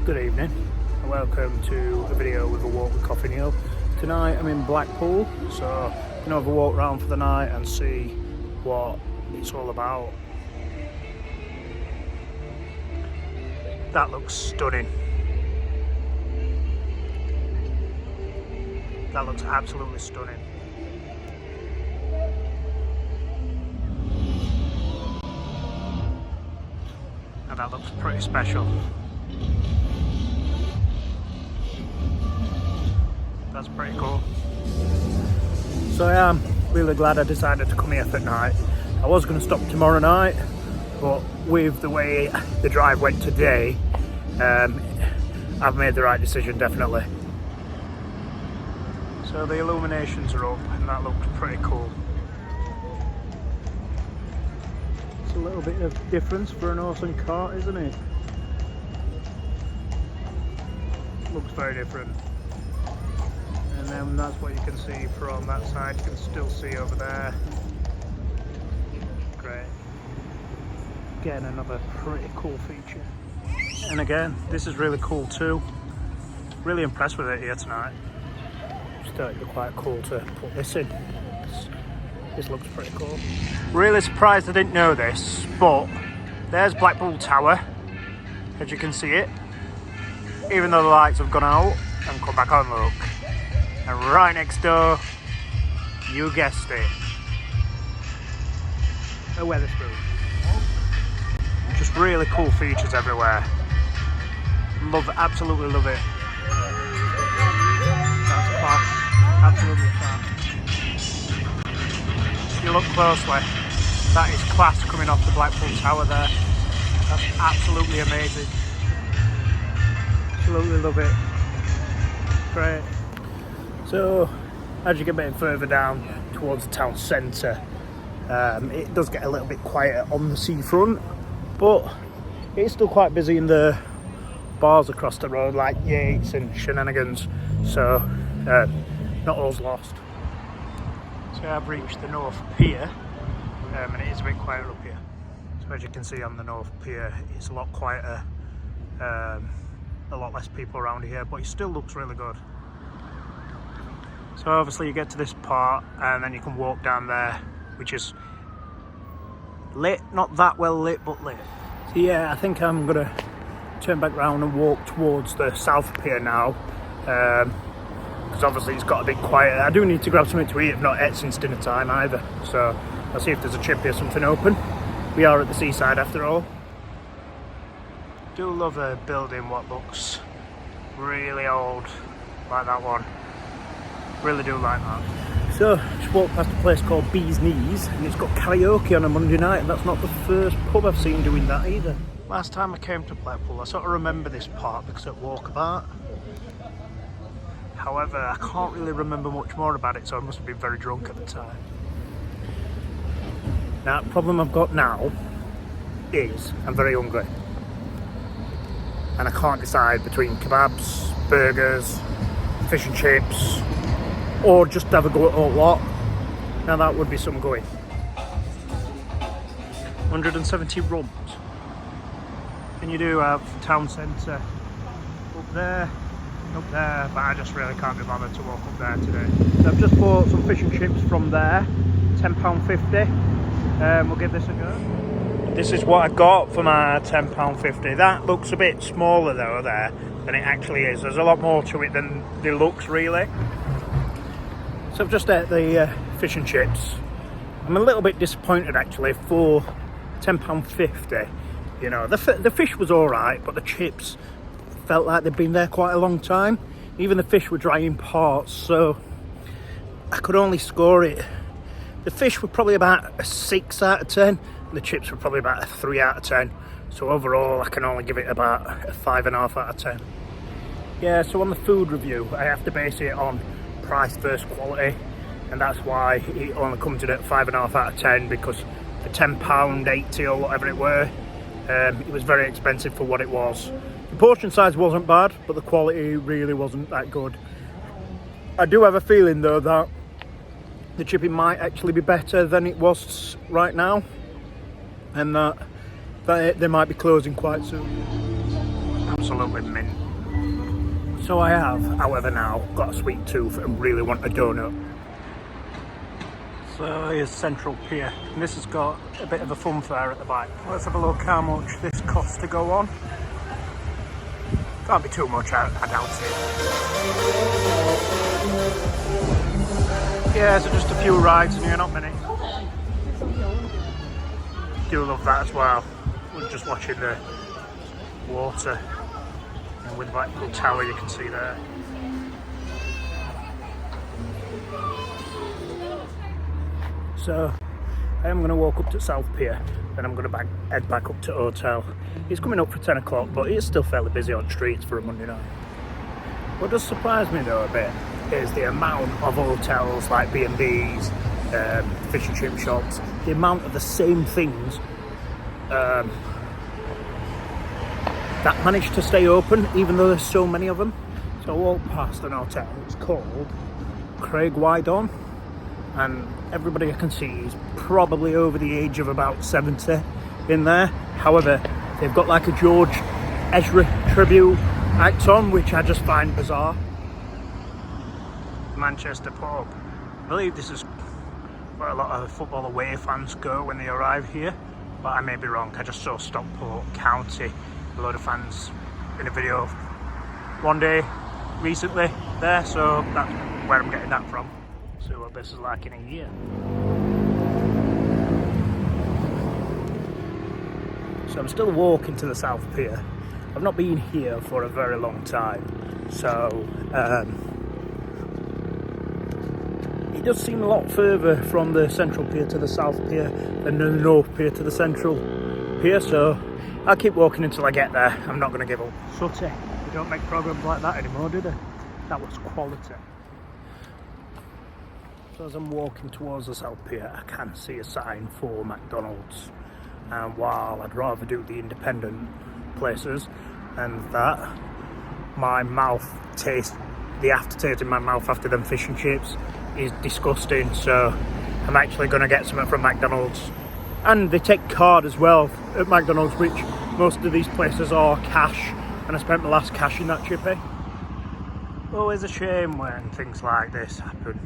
Good evening and welcome to a video with a walk with Coffee Neil. Tonight I'm in Blackpool, so I'm going to have a walk around for the night and see what it's all about. That looks stunning. That looks absolutely stunning. And that looks pretty special. That's pretty cool. So I am really glad I decided to come here for night. I was going to stop tomorrow night, but with the way the drive went today, I've made the right decision, definitely. So the Illuminations are up and that looks pretty cool. It's a little bit of difference for an horse and cart, isn't it? Looks very different. And then that's what you can see from that side. You can still see over there. Great. Again, another pretty cool feature. And again, this is really cool too. Really impressed with it here tonight. Just thought it'd be quite cool to put this in. This looks pretty cool. Really surprised I didn't know this, but there's Blackpool Tower, as you can see it. Even though the lights have gone out and come back on, look. And right next door, you guessed it, a Wetherspoon. Just really cool features everywhere. Absolutely love it. That's class, absolutely class. If you look closely, that is class coming off the Blackpool Tower there. That's absolutely amazing. Absolutely love it. Great. So, as you get a bit further down towards the town centre, it does get a little bit quieter on the seafront, but it's still quite busy in the bars across the road, like Yates and Shenanigans, so not all's lost. So I've reached the North Pier, and it is a bit quieter up here. So as you can see on the North Pier, it's a lot quieter, a lot less people around here, but it still looks really good. So obviously you get to this part and then you can walk down there, which is lit, not that well lit, but lit. So yeah, I think I'm gonna turn back round and walk towards the South Pier now, because obviously it's got a bit quieter. I do need to grab something to eat. I've not ate since dinner time either, so I'll see if there's a chippy or something open. We are at the seaside after all. Do love a building what looks really old, like that one. Really do like that. So, just walked past a place called Bee's Knees, and it's got karaoke on a Monday night, and that's not the first pub I've seen doing that either. Last time I came to Blackpool, I sort of remember this part because at Walkabout. However, I can't really remember much more about it, so I must have been very drunk at the time. Now, the problem I've got now is I'm very hungry. And I can't decide between kebabs, burgers, fish and chips, or just have a go at all lot. Now that would be some going. 170 rums. And you do have town centre up there, but I just really can't be bothered to walk up there today. So I've just bought some fish and chips from there, £10.50. We'll give this a go. This is what I got for my £10.50. That looks a bit smaller though there than it actually is. There's a lot more to it than it looks really. So I've just ate the fish and chips. I'm a little bit disappointed actually for £10.50. You know, the fish was alright, but the chips felt like they'd been there quite a long time. Even the fish were dry in parts, so I could only score it. The fish were probably about a 6 out of 10. The chips were probably about a 3 out of 10. So overall, I can only give it about a 5.5 out of 10. Yeah, so on the food review, I have to base it on price versus quality, and that's why it only comes in at 5.5 out of 10, because for £10.80 or whatever it were, it was very expensive for what it was. The portion size wasn't bad, but the quality really wasn't that good. I do have a feeling though that the chipping might actually be better than it was right now, and that they might be closing quite soon. Absolutely mint. So I have, however, now got a sweet tooth and really want a donut. So here's Central Pier, and this has got a bit of a fun fair at the back. Let's have a look how much this costs to go on. Can't be too much, I doubt it. Yeah, so just a few rides in here, not many. Do love that as well. We're just watching the water, and with Blackpool Tower you can see there. So I am going to walk up to South Pier, then I'm going to head back up to hotel. It's coming up for 10 o'clock, but it's still fairly busy on streets for a Monday night. What does surprise me though a bit is the amount of hotels like B&Bs, fish and chip shops, the amount of the same things that manage to stay open even though there's so many of them. So I walked past an hotel, it's called Craig Wydon, and everybody I can see is probably over the age of about 70 in there. However, they've got like a George Ezra tribute act on, which I just find bizarre. Manchester pub. I believe this is where a lot of football away fans go when they arrive here, but I may be wrong. I just saw Stockport County, a load of fans in a video one day recently there, so that's where I'm getting that from. See what this is like in a year. So I'm still walking to the South Pier. I've not been here for a very long time, so it does seem a lot further from the Central Pier to the South Pier than the North Pier to the Central Pier, so I'll keep walking until I get there. I'm not going to give up. Sutty, they don't make programmes like that anymore, do they? That was quality. So as I'm walking towards the South Pier, I can see a sign for McDonald's, and while I'd rather do the independent places and that, my mouth tastes, the aftertaste in my mouth after them fish and chips is disgusting, so I'm actually going to get something from McDonald's. And they take card as well at McDonald's, which most of these places are cash, and I spent my last cash in that chippy. Always a shame when things like this happen.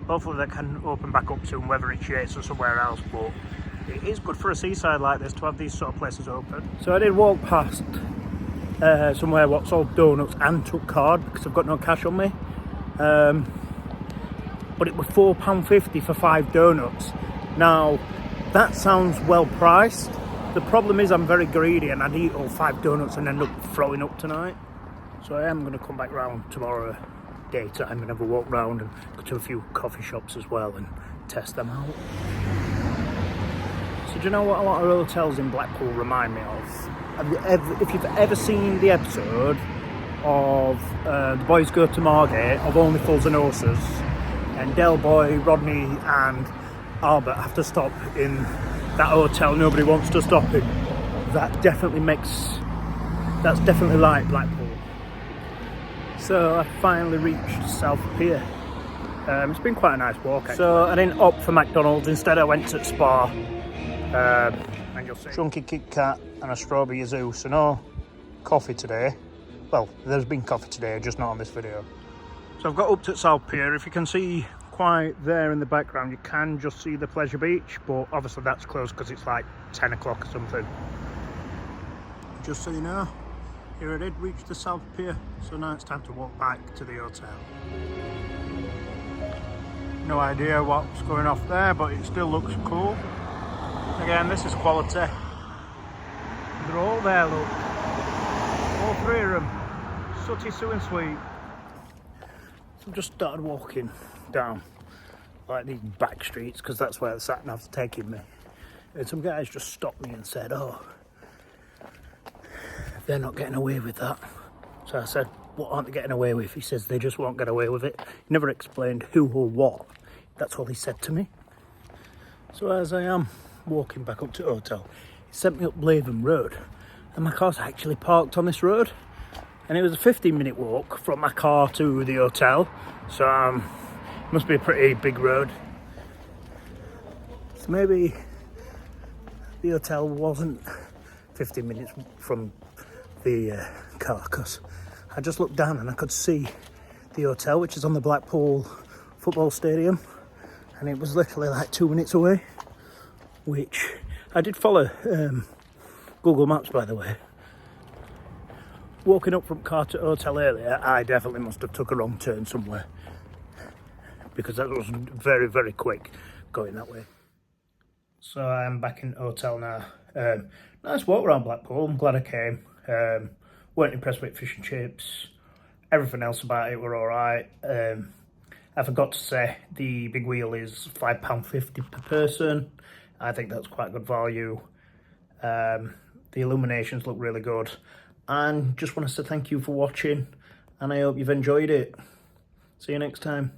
Hopefully they can open back up soon, whether it's Yates or somewhere else, but it is good for a seaside like this to have these sort of places open. So I did walk past somewhere what sold donuts and took card because I've got no cash on me. But it was £4.50 for 5 donuts. Now, that sounds well priced. The problem is I'm very greedy and I'd eat all 5 donuts and end up throwing up tonight. So I am going to come back round tomorrow daytime and have a walk round and go to a few coffee shops as well and test them out. So do you know what a lot of hotels in Blackpool remind me of? If you've ever seen the episode of The Boys Go to Margate of Only Fools and Horses, and Del Boy, Rodney and Albert have to stop in that hotel nobody wants to stop in, that's definitely like Blackpool. So I finally reached South Pier. It's been quite a nice walk actually. So I didn't opt for McDonald's, instead I went to Spa. And you'll see chunky Kit Kat and a strawberry yazoo, so no coffee today. Well, there's been coffee today, just not on this video. So I've got up to South Pier. If you can see quite there in the background, you can just see the Pleasure Beach, but obviously that's closed because it's like 10 o'clock or something. Just so you know, here I did reach the South Pier, so now it's time to walk back to the hotel. No idea what's going off there, but it still looks cool. Again, this is quality. They're all there, look. All 3 of them. Sooty, Sue and Sweet. So I've just started walking down like these back streets because that's where the sat-nav's taking me. And some guys just stopped me and said, oh, they're not getting away with that. So I said, what aren't they getting away with? He says they just won't get away with it. He never explained who or what. That's all he said to me. So as I am walking back up to the hotel, he sent me up Blaven Road, and my car's actually parked on this road, and it was a 15-minute walk from my car to the hotel, so it must be a pretty big road. So maybe the hotel wasn't 15 minutes from the car because I just looked down and I could see the hotel, which is on the Blackpool football stadium, and it was literally like 2 minutes away, which I did follow Google Maps, by the way. Walking up from car to hotel earlier, I definitely must have took a wrong turn somewhere because that was very, very quick going that way. So I'm back in the hotel now. Nice walk around Blackpool. I'm glad I came. Weren't impressed with fish and chips. Everything else about it were alright. I forgot to say the big wheel is £5.50 per person. I think that's quite good value. The Illuminations look really good. And just want to say thank you for watching, and I hope you've enjoyed it. See you next time.